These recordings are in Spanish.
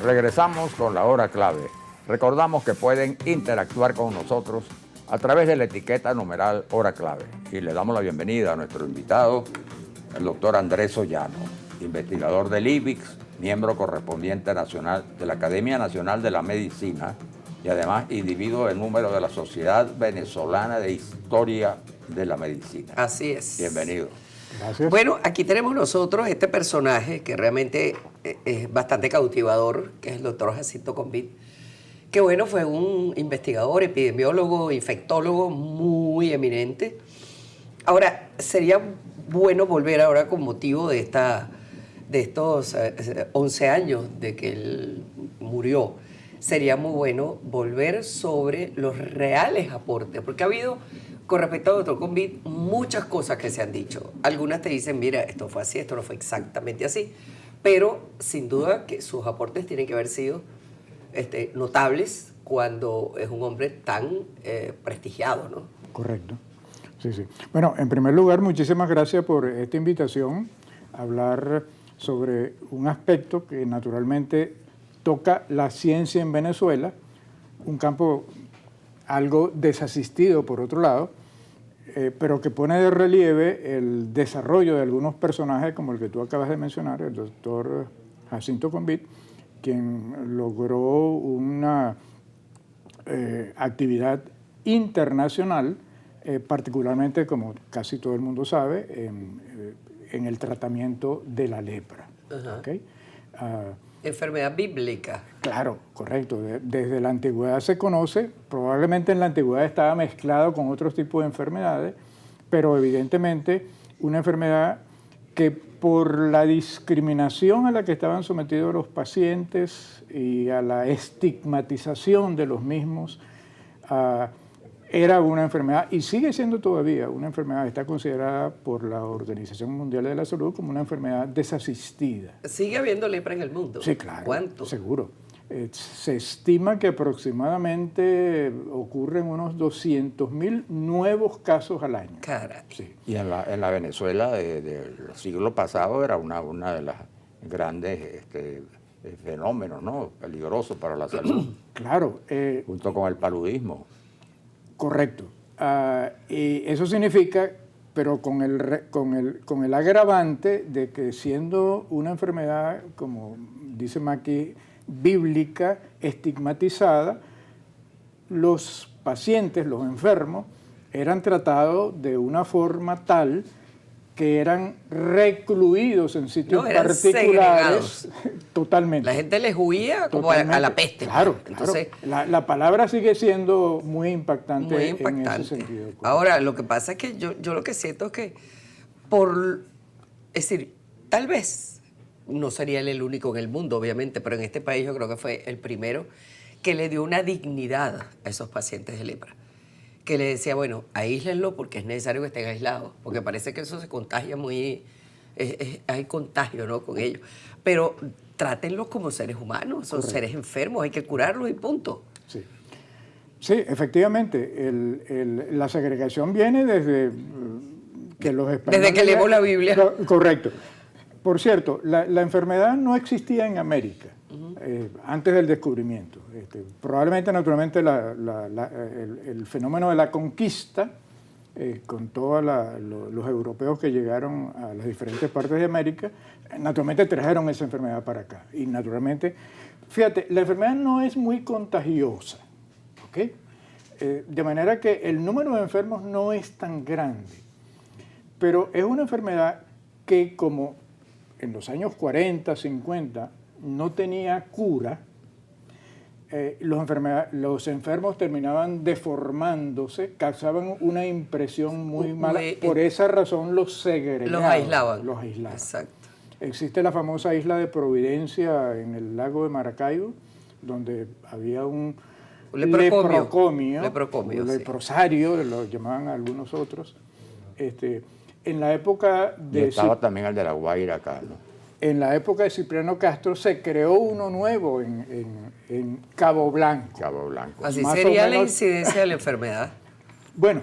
Regresamos con la hora clave. Recordamos que pueden interactuar con nosotros a través de la etiqueta numeral hora clave. Y le damos la bienvenida a nuestro invitado, el doctor Andrés Ollano, investigador del IBICS, miembro correspondiente nacional de la Academia Nacional de la Medicina y además individuo de número de la Sociedad Venezolana de Historia de la Medicina. Así es. Bienvenido. Gracias. Bueno, aquí tenemos nosotros este personaje que realmente es bastante cautivador, que es el doctor Jacinto Convit, que bueno, fue un investigador, epidemiólogo, infectólogo muy eminente. Ahora, sería bueno volver ahora con motivo de estos 11 años de que él murió. Sería muy bueno volver sobre los reales aportes, porque ha habido, con respecto al doctor Convit, muchas cosas que se han dicho. Algunas te dicen, mira, esto fue así, esto no fue exactamente así, pero sin duda que sus aportes tienen que haber sido notables cuando es un hombre tan prestigiado, ¿no? Correcto. Sí, sí. Bueno, en primer lugar, muchísimas gracias por esta invitación a hablar sobre un aspecto que naturalmente toca la ciencia en Venezuela, un campo algo desasistido por otro lado, pero que pone de relieve el desarrollo de algunos personajes como el que tú acabas de mencionar, el doctor Jacinto Convit, quien logró una actividad internacional, particularmente, como casi todo el mundo sabe, en el tratamiento de la lepra. ¿Okay? Enfermedad bíblica. Claro, correcto. Desde la antigüedad se conoce, probablemente en la antigüedad estaba mezclado con otros tipos de enfermedades, pero evidentemente una enfermedad que por la discriminación a la que estaban sometidos los pacientes y a la estigmatización de los mismos, era una enfermedad, y sigue siendo todavía una enfermedad, está considerada por la Organización Mundial de la Salud como una enfermedad desasistida. ¿Sigue habiendo lepra en el mundo? Sí, claro. ¿Cuánto? Seguro. Se estima que aproximadamente ocurren unos 200.000 nuevos casos al año. Caray. Sí. Y en la Venezuela del siglo pasado era una de las grandes fenómenos, ¿no? Peligrosos para la salud. Claro. Junto con el paludismo. Correcto. Y eso significa, pero con el agravante de que siendo una enfermedad, como dice Maki, bíblica, estigmatizada, los pacientes, los enfermos, eran tratados de una forma tal que eran recluidos en sitios particulares. Totalmente. La gente les huía como a la peste. Claro, Entonces, claro. La palabra sigue siendo muy impactante, muy impactante. En ese sentido. Ahora, lo que pasa es que yo lo que siento es que es decir, tal vez no sería él el único en el mundo, obviamente, pero en este país yo creo que fue el primero que le dio una dignidad a esos pacientes de lepra. Que le decía, bueno, aíslenlo porque es necesario que estén aislados, porque parece que eso se contagia muy, hay contagio, ¿no?, con ellos. Pero trátenlos como seres humanos, son Correcto. seres enfermos, hay que curarlos y punto. Sí, sí, efectivamente, la segregación viene desde que los españoles... Desde que leemos la Biblia. Correcto. Por cierto, la enfermedad no existía en América. Antes del descubrimiento. Probablemente, naturalmente, el fenómeno de la conquista, con todos los europeos que llegaron a las diferentes partes de América, naturalmente trajeron esa enfermedad para acá. Y naturalmente, fíjate, la enfermedad no es muy contagiosa, ¿ok? De manera que el número de enfermos no es tan grande. Pero es una enfermedad que, como en los años 40, 50, no tenía cura, los enfermos terminaban deformándose, causaban una impresión muy mala. Por esa razón los segregaban. Los aislaban. Exacto. Existe la famosa isla de Providencia en el lago de Maracaibo, donde había un leprocomio, leprosario, lo llamaban algunos otros. En la época de... Y estaba también el de La Guaira acá, ¿no? En la época de Cipriano Castro se creó uno nuevo en Cabo Blanco. Cabo Blanco. Así Más sería o menos, la incidencia de la enfermedad. Bueno,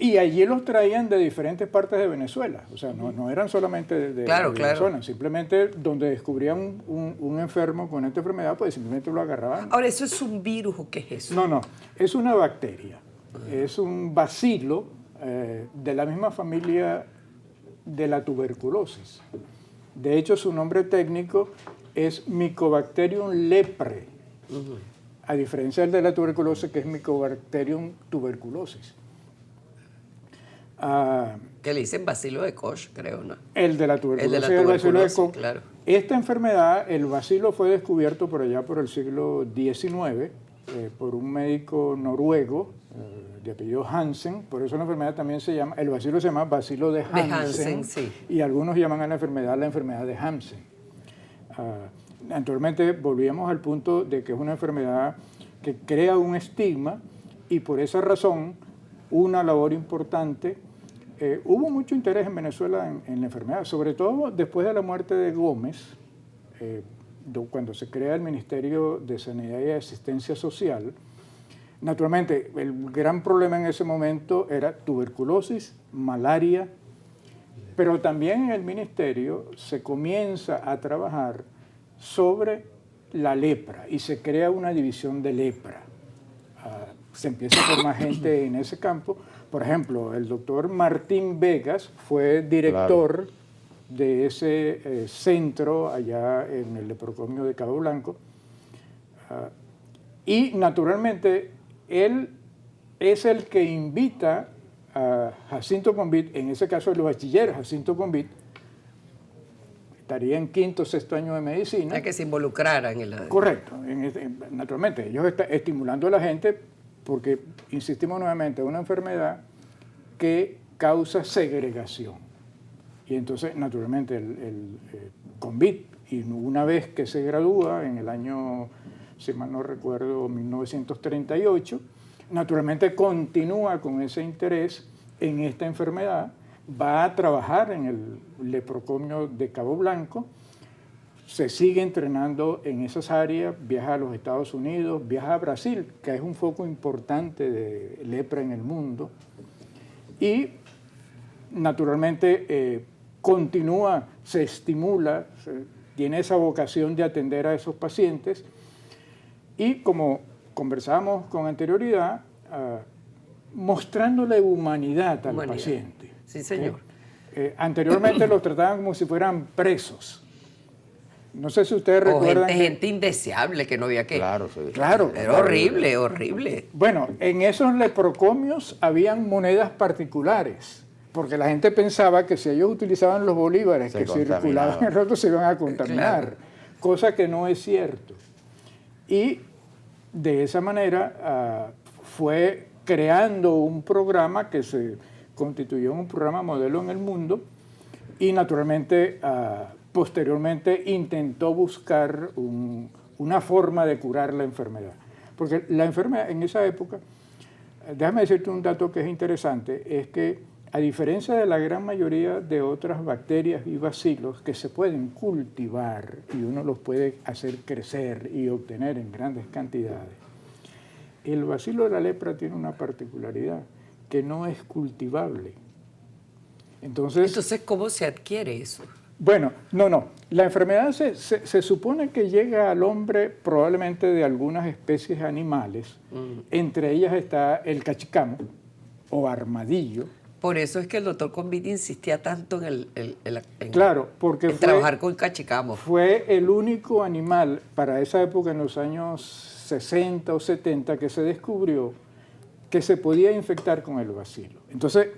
Y allí los traían de diferentes partes de Venezuela, o sea, no eran solamente de Venezuela, simplemente donde descubrían un enfermo con esta enfermedad, pues simplemente lo agarraban. Ahora, ¿eso es un virus o qué es eso? No, es una bacteria, es un bacilo de la misma familia de la tuberculosis. De hecho, su nombre técnico es Mycobacterium leprae, a diferencia del de la tuberculosis, que es Mycobacterium tuberculosis. Que le dicen bacilo de Koch, creo, ¿no? El de la tuberculosis. El de la tuberculosis, Koch. claro. Esta enfermedad, el bacilo fue descubierto por allá por el siglo XIX por un médico noruego de apellido Hansen. Por eso la enfermedad también se llama, el bacilo se llama bacilo de Hansen. De Hansen, sí. Y algunos llaman a la enfermedad de Hansen. Naturalmente volvíamos al punto de que es una enfermedad que crea un estigma y por esa razón una labor importante. Hubo mucho interés en Venezuela en la enfermedad, sobre todo después de la muerte de Gómez, cuando se crea el Ministerio de Sanidad y Asistencia Social. Naturalmente, el gran problema en ese momento era tuberculosis, malaria, pero también en el ministerio se comienza a trabajar sobre la lepra y se crea una división de lepra. Se empieza a formar gente en ese campo. Por ejemplo, el doctor Martín Vegas fue director de ese centro allá en el leprocomio de Cabo Blanco. Y naturalmente, él es el que invita a Jacinto Convit, en ese caso el bachiller Jacinto Convit, estaría en quinto o sexto año de medicina. A que se involucraran en la... Correcto. Naturalmente, ellos están estimulando a la gente porque, insistimos nuevamente, es una enfermedad que causa segregación. Y entonces, naturalmente, el Convit, y una vez que se gradúa en el año, si mal no recuerdo, 1938, naturalmente continúa con ese interés en esta enfermedad, va a trabajar en el leprocomio de Cabo Blanco, se sigue entrenando en esas áreas, viaja a los Estados Unidos, viaja a Brasil, que es un foco importante de lepra en el mundo, y naturalmente continúa, se estimula, tiene esa vocación de atender a esos pacientes, y como conversábamos con anterioridad, mostrándole humanidad al paciente. Sí, señor. Anteriormente los trataban como si fueran presos. No sé si ustedes recuerdan... gente indeseable que no había que... Claro, sí. Claro. Era horrible, horrible. Bueno, en esos leprocomios habían monedas particulares, porque la gente pensaba que si ellos utilizaban los bolívares que circulaban en el rato se iban a contaminar, cosa que no es cierto. Y de esa manera fue creando un programa que se constituyó en un programa modelo en el mundo y naturalmente posteriormente intentó buscar una forma de curar la enfermedad. Porque la enfermedad en esa época, déjame decirte un dato que es interesante, es que a diferencia de la gran mayoría de otras bacterias y bacilos que se pueden cultivar y uno los puede hacer crecer y obtener en grandes cantidades, el bacilo de la lepra tiene una particularidad, que no es cultivable. Entonces, ¿cómo se adquiere eso? Bueno, no. La enfermedad se supone que llega al hombre probablemente de algunas especies animales. Entre ellas está el cachicamo o armadillo. Por eso es que el doctor Convit insistía tanto en porque trabajar con cachicamo. Fue el único animal para esa época, en los años 60 o 70, que se descubrió que se podía infectar con el bacilo. Entonces,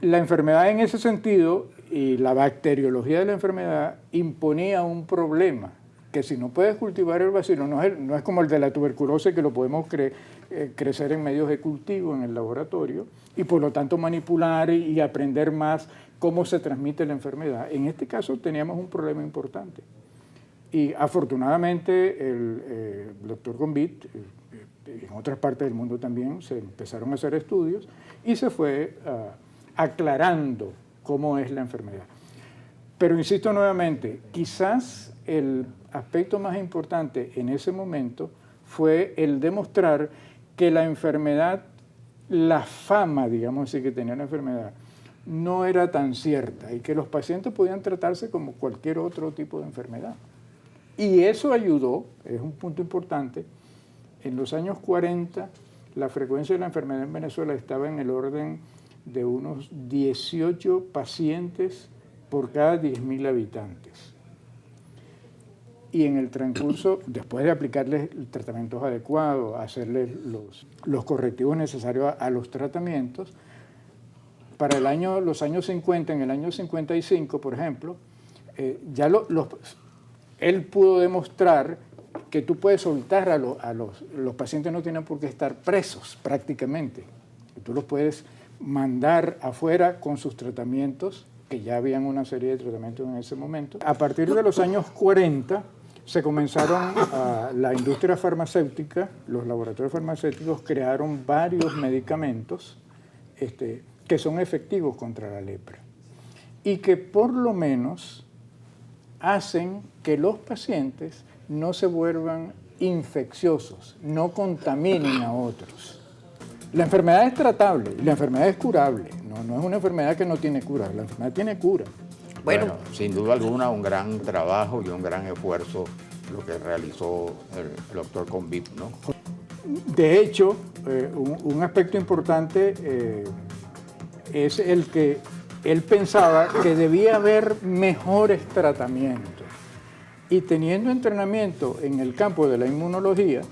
la enfermedad en ese sentido y la bacteriología de la enfermedad imponía un problema, que si no puedes cultivar el bacilo, no es como el de la tuberculosis, que lo podemos crecer en medios de cultivo en el laboratorio y por lo tanto manipular y aprender más cómo se transmite la enfermedad. En este caso teníamos un problema importante. Y afortunadamente el doctor Convit, en otras partes del mundo también, se empezaron a hacer estudios y se fue aclarando cómo es la enfermedad. Pero insisto nuevamente, quizás el aspecto más importante en ese momento fue el demostrar que la enfermedad la fama, digamos así, que tenía la enfermedad no era tan cierta y que los pacientes podían tratarse como cualquier otro tipo de enfermedad. Y eso ayudó, es un punto importante, en los años 40 la frecuencia de la enfermedad en Venezuela estaba en el orden de unos 18 pacientes por cada 10.000 habitantes. Y en el transcurso, después de aplicarles tratamientos adecuados, hacerles los correctivos necesarios a los tratamientos, para los años 50, en el año 55, por ejemplo, ya él pudo demostrar que tú puedes soltar los pacientes, no tienen por qué estar presos prácticamente. Tú los puedes mandar afuera con sus tratamientos, que ya habían una serie de tratamientos en ese momento. A partir de los años 40 se comenzaron la industria farmacéutica, los laboratorios farmacéuticos crearon varios medicamentos que son efectivos contra la lepra y que por lo menos hacen que los pacientes no se vuelvan infecciosos, no contaminen a otros. La enfermedad es tratable, la enfermedad es curable, no es una enfermedad que no tiene cura, la enfermedad tiene cura. Bueno, sin duda alguna un gran trabajo y un gran esfuerzo lo que realizó el doctor Convip, ¿no? De hecho, un aspecto importante es el que él pensaba que debía haber mejores tratamientos. Y teniendo entrenamiento en el campo de la inmunología,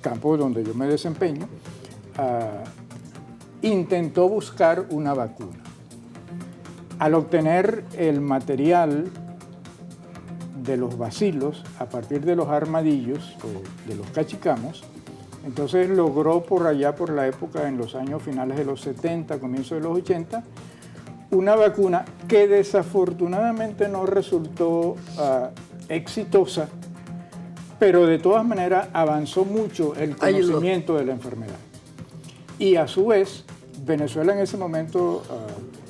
campo donde yo me desempeño, intentó buscar una vacuna. Al obtener el material de los bacilos a partir de los armadillos o de los cachicamos, entonces logró por allá, por la época, en los años finales de los 70, comienzos de los 80, una vacuna que desafortunadamente no resultó exitosa, pero de todas maneras avanzó mucho el conocimiento de la enfermedad. Y a su vez, Venezuela en ese momento,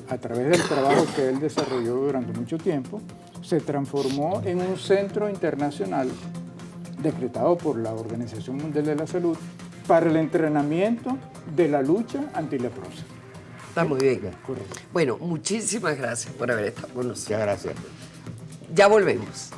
a través del trabajo que él desarrolló durante mucho tiempo, se transformó en un centro internacional decretado por la Organización Mundial de la Salud para el entrenamiento de la lucha antileprosa. Está muy bien. Correcto. Bueno, muchísimas gracias por haber estado con nosotros. Muchas gracias. Ya volvemos.